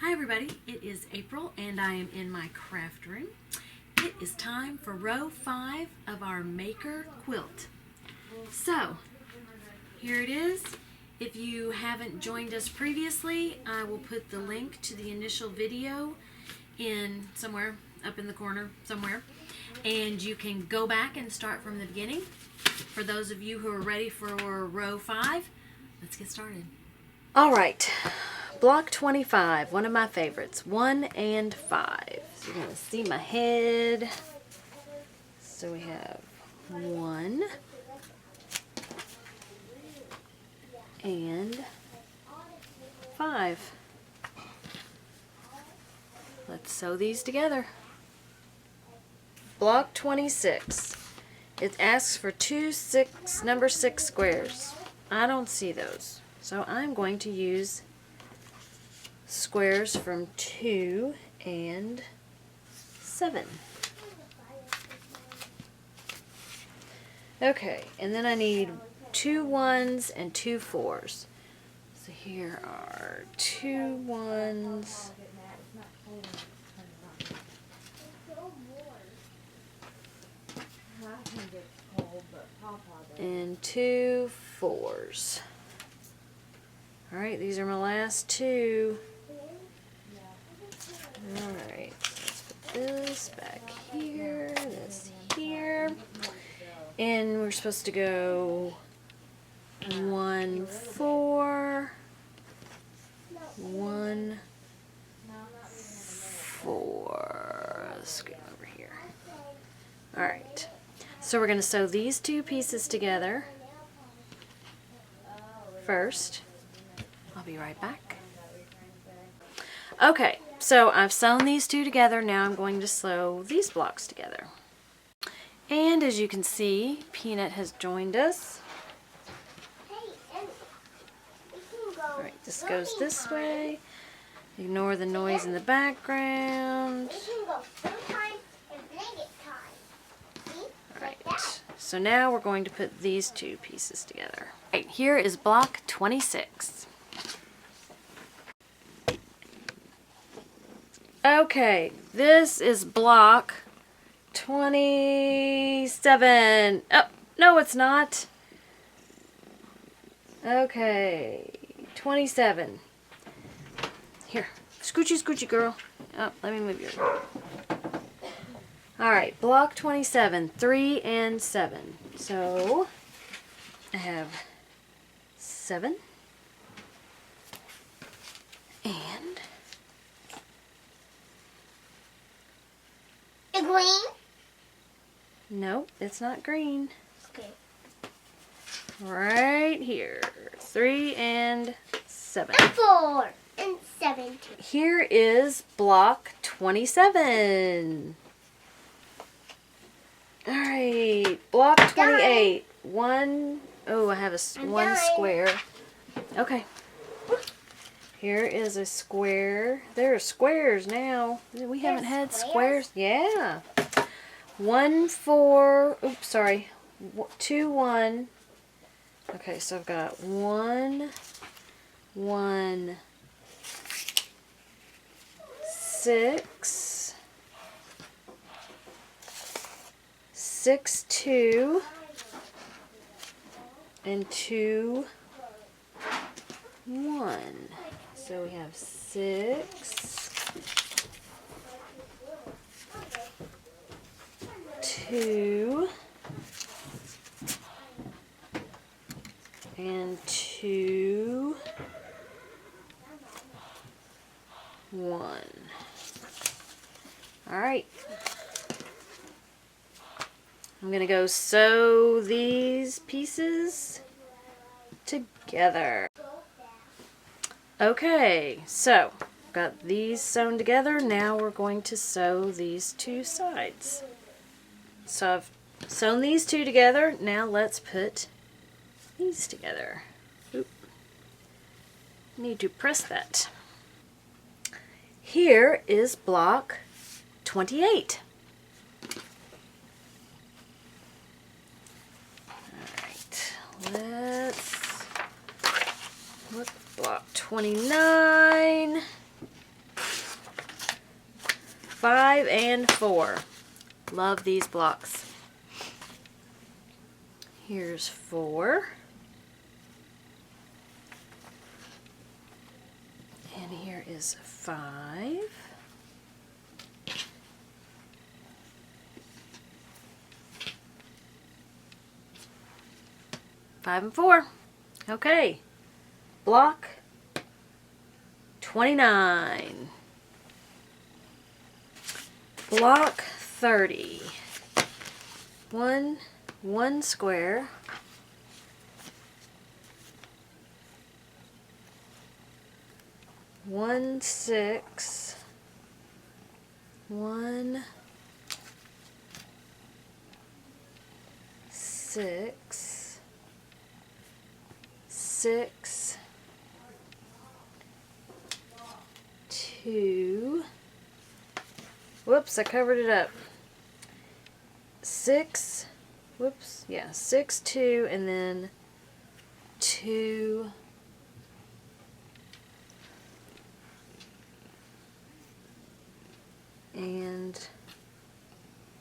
Hi everybody, it is April and I am in my craft room. It is time for row 5 of our Maker quilt. So, here it is. If you haven't joined us previously, I will put the link to the initial video in somewhere up in the corner somewhere, and you can go back and start from the beginning. For those of you who are ready for row 5, let's get started. Alright, block 25, one of my favorites, 1 and 5. So you're going to see my head. So we have 1 and 5. Let's sew these together. Block 26. It asks for number 6 squares. I don't see those. So I'm going to use squares from 2 and 7. Okay, and then I need 2 1s and 2 4s. So here are 2 1s and 2 4s. Alright, these are my last 2. Alright, let's put this back here, this here. And we're supposed to go 1 4, 1 4. Let's go over here. Alright, so we're going to sew these 2 pieces together first. I'll be right back. Okay, so I've sewn these 2 together. Now I'm going to sew these blocks together. And as you can see, Peanut has joined us. Alright, this goes this way. Ignore the noise in the background. Alright, so now we're going to put these 2 pieces together. Right, here is block 26. Okay, this is block 27. Oh, no it's not. Okay, 27. Here, scoochy scoochy girl. Oh, let me move you. Alright, block 27, 3 and 7. So, I have 7 and green? Nope, it's not green. Okay. Right here. 3 and 7. And 4 and 7. Here is block 27. Alright, block 28. Oh, I have one square. Okay. Here is a square. There are squares now. We haven't had squares. Yeah. 1 4. Oops, sorry. 2 1. Okay, so I've got 1 1 6 6 2 and 2 1. So we have 6 2 and 2 1. Alright. I'm going to go sew these pieces together. Okay, so got these sewn together. Now we're going to sew these 2 sides. So I've sewn these 2 together. Now let's put these together. Oop. Need to press that. Here is block 28. Alright, let's look block 29. 5 and 4. Love these blocks. Here's 4. And here is 5. Five and 4. Okay. Block 29. Block 30. One square. One 6. 1 6. 6. 2. Whoops, I covered it up. 6. Whoops, yeah, 6, 2, and then 2. And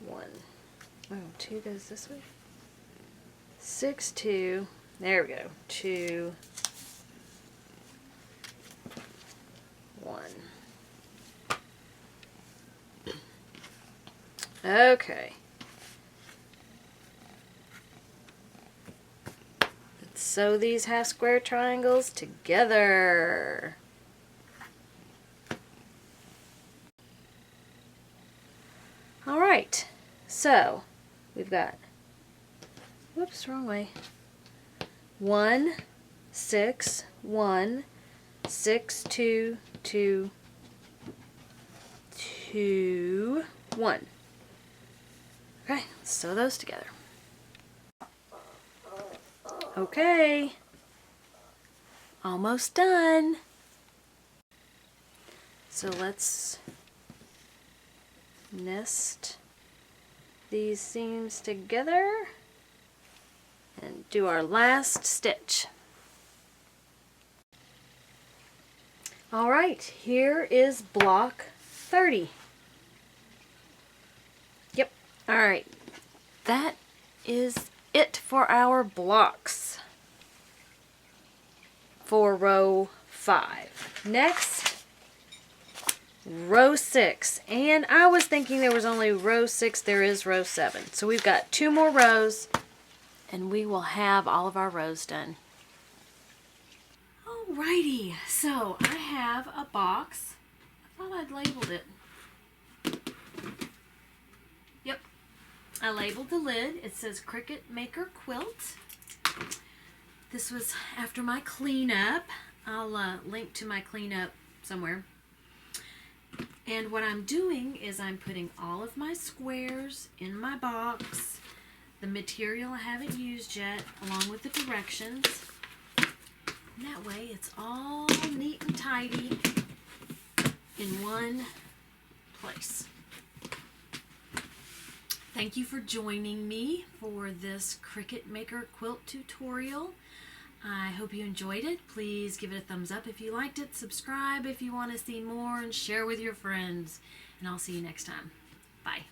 1. Oh, 2 goes this way. 6, 2. There we go. 2, 1. Okay. Let's sew these half square triangles together. Alright, so we've got, whoops, wrong way. 1, 6, 1, 6, 2, 2, 2, 1. Okay, let's sew those together. Okay, almost done. So let's nest these seams together and do our last stitch. Alright, here is block 30. Yep, alright, that is it for our blocks for row 5. Next, row 6, and I was thinking there was only row 6. There is row 7, so we've got 2 more rows and we will have all of our rows done. Alrighty, so I have a box. I thought I'd labeled it. Yep, I labeled the lid. It says Cricut Maker Quilt. This was after my cleanup. I'll link to my cleanup somewhere. And what I'm doing is I'm putting all of my squares in my box, the material I haven't used yet, along with the directions. And that way it's all neat and tidy in one place. Thank you for joining me for this Cricut Maker quilt tutorial. I hope you enjoyed it. Please give it a thumbs up if you liked it, subscribe if you want to see more, and share with your friends. And I'll see you next time. Bye.